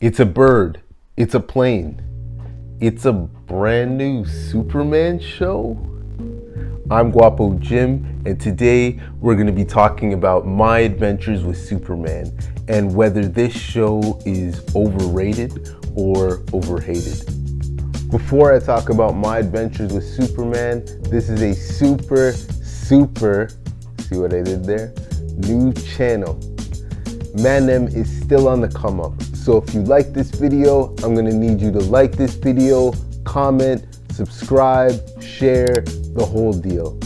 It's a bird. It's a plane. It's a brand new Superman show. I'm Guapo Jim, and today we're going to be talking about my adventures with Superman and whether this show is overrated or overhated. Before I talk about my adventures with Superman, this is a super, see what I did there? New channel. Manem is still on the come up. So if you like this video, I'm gonna need you to like this video, comment, subscribe, share, the whole deal.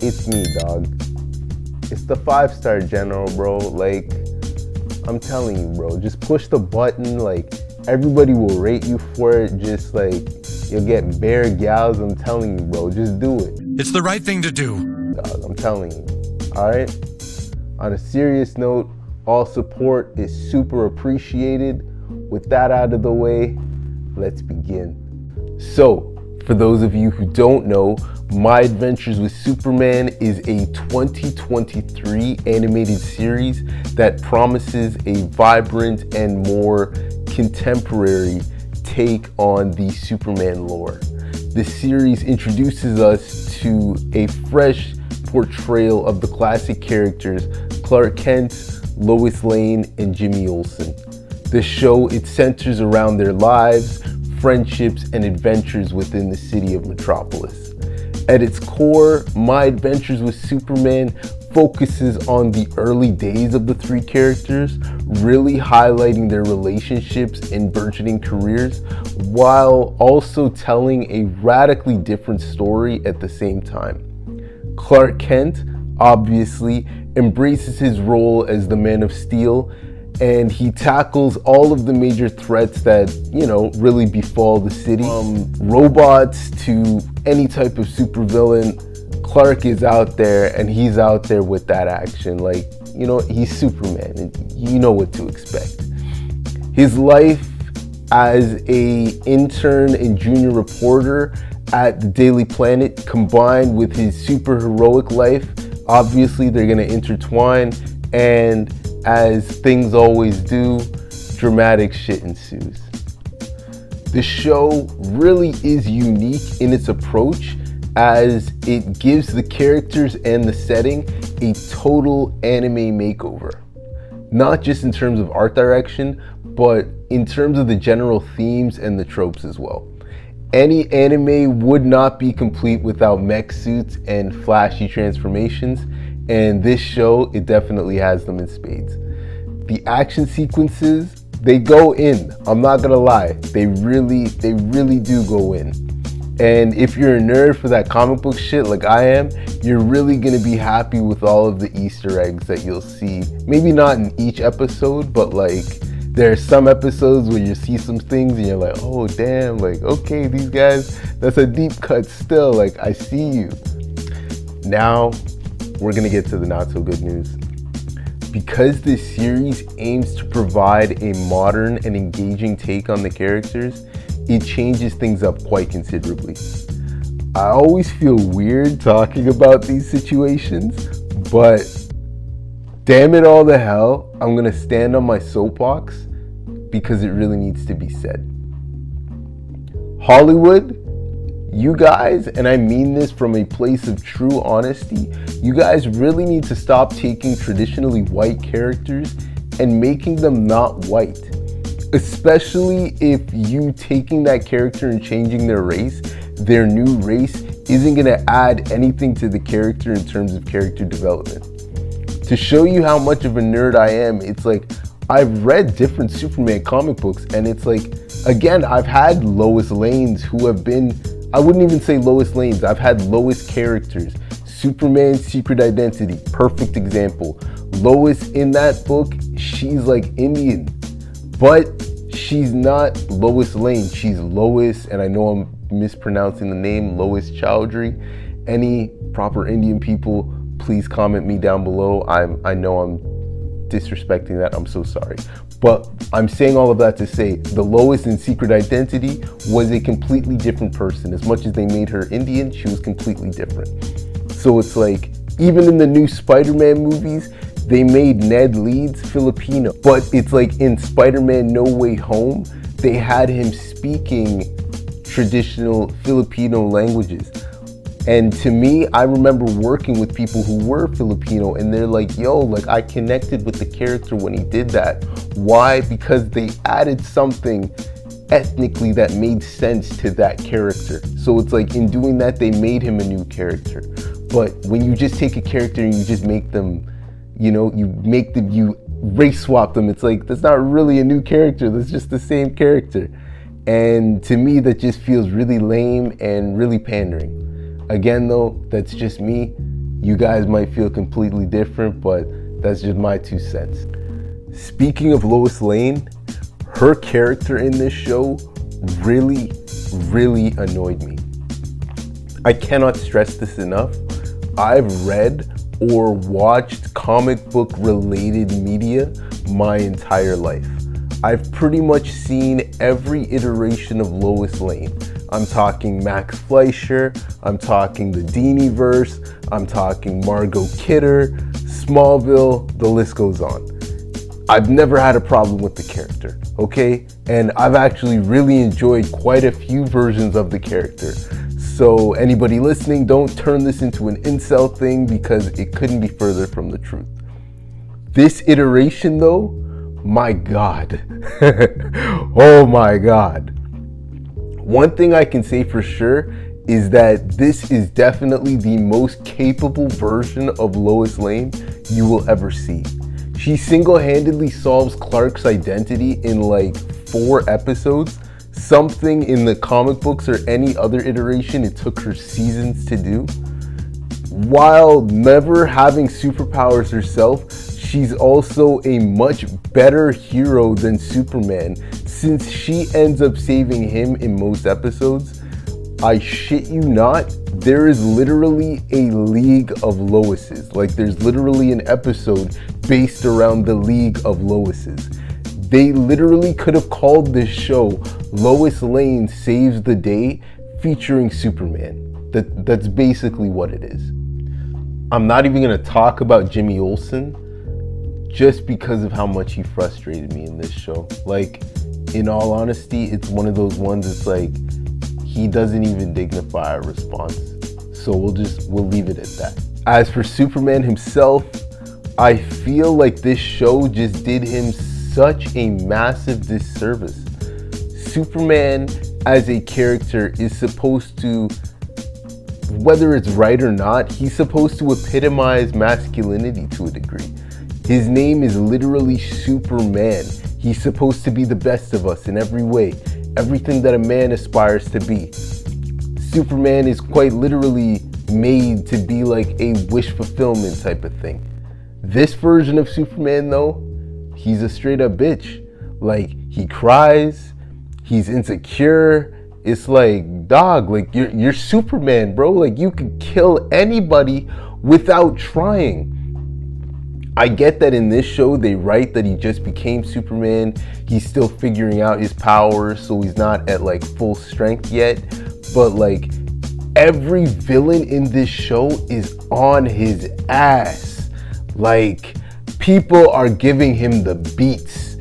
It's me, dog. It's the 5-star general, bro. Like, I'm telling you, bro, just push the button. Like, everybody will rate you for it. Just like, you'll get bare gals. I'm telling you, bro, just do it. It's the right thing to do. Dog, I'm telling you. All right? On a serious note, all support is super appreciated. With that out of the way, let's begin. So, for those of you who don't know, My Adventures with Superman is a 2023 animated series that promises a vibrant and more contemporary take on the Superman lore. The series introduces us to a fresh portrayal of the classic characters Clark Kent, Lois Lane, and Jimmy Olsen. The show, it centers around their lives, friendships, and adventures within the city of Metropolis. At its core, My Adventures with Superman focuses on the early days of the three characters, really highlighting their relationships and burgeoning careers, while also telling a radically different story at the same time. Clark Kent, obviously, embraces his role as the Man of Steel, and he tackles all of the major threats that, really befall the city. From robots to any type of supervillain, Clark is out there, and he's out there with that action. Like, he's Superman, and you know what to expect. His life as a intern and junior reporter at the Daily Planet, combined with his super heroic life, obviously they're gonna intertwine, and as things always do, dramatic shit ensues. The show really is unique in its approach, as it gives the characters and the setting a total anime makeover. Not just in terms of art direction, but in terms of the general themes and the tropes as well. Any anime would not be complete without mech suits and flashy transformations, and this show, it definitely has them in spades. The action sequences, they go in. I'm not gonna lie, they really do go in. And if you're a nerd for that comic book shit like I am, you're really gonna be happy with all of the Easter eggs that you'll see. Maybe not in each episode, but like, there are some episodes where you see some things and you're like, oh damn, like, okay, these guys, that's a deep cut still, like, I see you. Now, we're gonna get to the not so good news. Because this series aims to provide a modern and engaging take on the characters, it changes things up quite considerably. I always feel weird talking about these situations, but damn it all to hell, I'm gonna stand on my soapbox because it really needs to be said. Hollywood, you guys, and I mean this from a place of true honesty, you guys really need to stop taking traditionally white characters and making them not white. Especially if you taking that character and changing their race, their new race isn't gonna add anything to the character in terms of character development. To show you how much of a nerd I am, it's like, I've read different Superman comic books, and it's like, again, I've had Lois Lanes who have been, I wouldn't even say Lois Lanes, I've had Lois characters. Superman's Secret Identity, perfect example. Lois in that book, she's like Indian, but she's not Lois Lane, she's Lois, and I know I'm mispronouncing the name, Lois Chowdhury. Any proper Indian people, please comment me down below. I know I'm disrespecting that, I'm so sorry. But I'm saying all of that to say, the Lois in Secret Identity was a completely different person. As much as they made her Indian, she was completely different. So it's like, even in the new Spider-Man movies, they made Ned Leeds Filipino, but it's like in Spider-Man No Way Home, they had him speaking traditional Filipino languages. And to me, I remember working with people who were Filipino, and they're like, yo, like I connected with the character when he did that. Why? Because they added something ethnically that made sense to that character. So it's like in doing that, they made him a new character. But when you just take a character and you just make them, you race swap them, it's like, that's not really a new character, that's just the same character. And to me, that just feels really lame and really pandering. Again though, that's just me. You guys might feel completely different, but that's just my 2 cents. Speaking of Lois Lane, her character in this show really, really annoyed me. I cannot stress this enough. I've read or watched comic book related media my entire life. I've pretty much seen every iteration of Lois Lane. I'm talking Max Fleischer, I'm talking the Dini-verse, I'm talking Margot Kidder, Smallville, the list goes on. I've never had a problem with the character, okay? And I've actually really enjoyed quite a few versions of the character. So anybody listening, don't turn this into an incel thing because it couldn't be further from the truth. This iteration though, my God. Oh my God. One thing I can say for sure is that this is definitely the most capable version of Lois Lane you will ever see. She single-handedly solves Clark's identity in like 4 episodes, something in the comic books or any other iteration it took her seasons to do. While never having superpowers herself, she's also a much better hero than Superman, since she ends up saving him in most episodes. I shit you not, there is literally a League of Loises. Like there's literally an episode based around the League of Loises. They literally could have called this show Lois Lane Saves the Day featuring Superman. That's basically what it is. I'm not even gonna talk about Jimmy Olsen just because of how much he frustrated me in this show. Like, in all honesty, it's one of those ones, it's like, he doesn't even dignify a response. So we'll leave it at that. As for Superman himself, I feel like this show just did him such a massive disservice. Superman as a character is supposed to, whether it's right or not, he's supposed to epitomize masculinity to a degree. His name is literally Superman. He's supposed to be the best of us in every way. Everything that a man aspires to be. Superman is quite literally made to be like a wish fulfillment type of thing. This version of Superman though, he's a straight up bitch. Like, he cries, he's insecure. It's like, dog, like you're Superman, bro. Like, you could kill anybody without trying. I get that in this show they write that he just became Superman. He's still figuring out his powers, so he's not at like full strength yet. But like, every villain in this show is on his ass. Like, people are giving him the beats.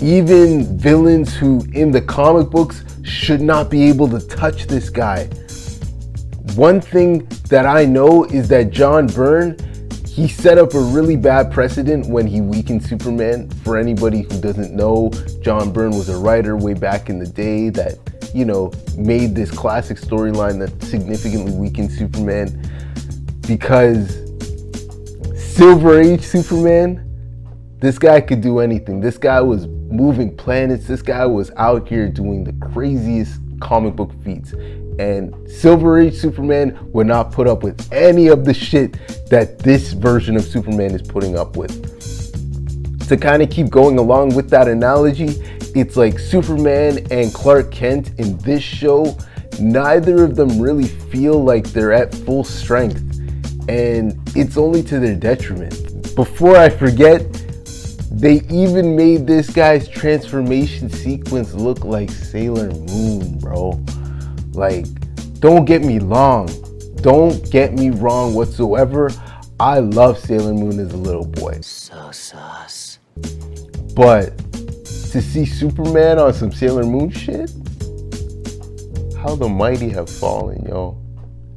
Even villains who in the comic books should not be able to touch this guy. One thing that I know is that John Byrne, he set up a really bad precedent when he weakened Superman. For anybody who doesn't know, John Byrne was a writer way back in the day that, you know, made this classic storyline that significantly weakened Superman. Because Silver Age Superman, this guy could do anything. This guy was moving planets. This guy was out here doing the craziest comic book feats. And Silver Age Superman would not put up with any of the shit that this version of Superman is putting up with. To kind of keep going along with that analogy, it's like Superman and Clark Kent in this show, neither of them really feel like they're at full strength. And it's only to their detriment. Before I forget, they even made this guy's transformation sequence look like Sailor Moon, bro. Like, don't get me wrong whatsoever. I love Sailor Moon as a little boy. So sus. But to see Superman on some Sailor Moon shit, how the mighty have fallen, yo.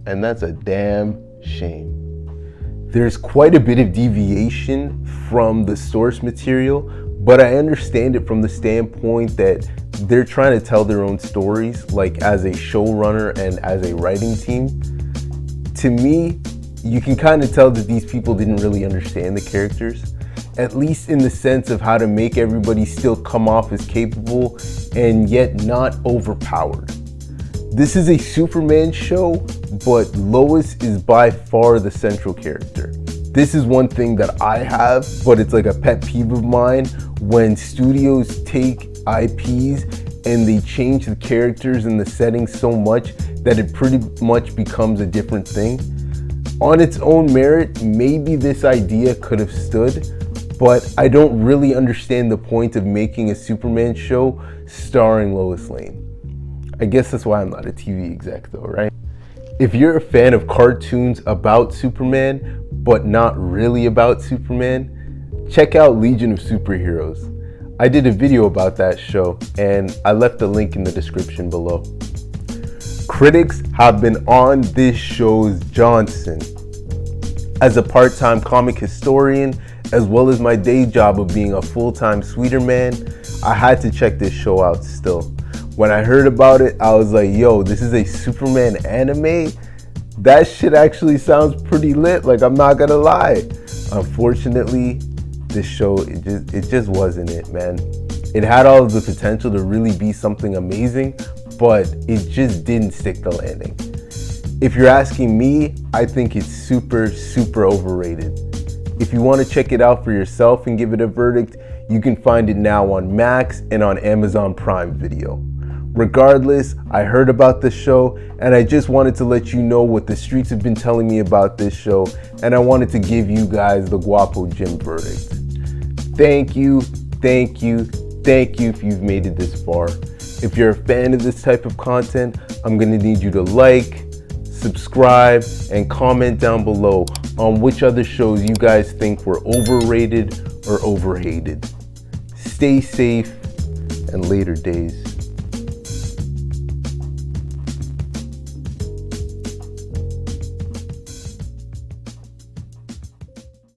And that's a damn shame. There's quite a bit of deviation from the source material, but I understand it from the standpoint that they're trying to tell their own stories, like as a showrunner and as a writing team. To me, you can kind of tell that these people didn't really understand the characters, at least in the sense of how to make everybody still come off as capable and yet not overpowered. This is a Superman show, but Lois is by far the central character. This is one thing that I have, but it's like a pet peeve of mine when studios take IPs and they change the characters and the settings so much that it pretty much becomes a different thing. On its own merit, maybe this idea could have stood, but I don't really understand the point of making a Superman show starring Lois Lane. I guess that's why I'm not a TV exec though, right? If you're a fan of cartoons about Superman, but not really about Superman, check out Legion of Superheroes. I did a video about that show and I left the link in the description below. Critics have been on this show's Johnson. As a part-time comic historian, as well as my day job of being a full-time Sweeterman, I had to check this show out still. When I heard about it, I was like, yo, this is a Superman anime? That shit actually sounds pretty lit, like I'm not gonna lie. Unfortunately, this show, it just wasn't it, man. It had all of the potential to really be something amazing, but it just didn't stick the landing. If you're asking me, I think it's super, super overrated. If you want to check it out for yourself and give it a verdict, you can find it now on Max and on Amazon Prime Video. Regardless, I heard about this show and I just wanted to let you know what the streets have been telling me about this show, and I wanted to give you guys the Guapo Jim verdict. Thank you, thank you, thank you if you've made it this far. If you're a fan of this type of content, I'm gonna need you to like, subscribe, and comment down below on which other shows you guys think were overrated or overhated. Stay safe and later days.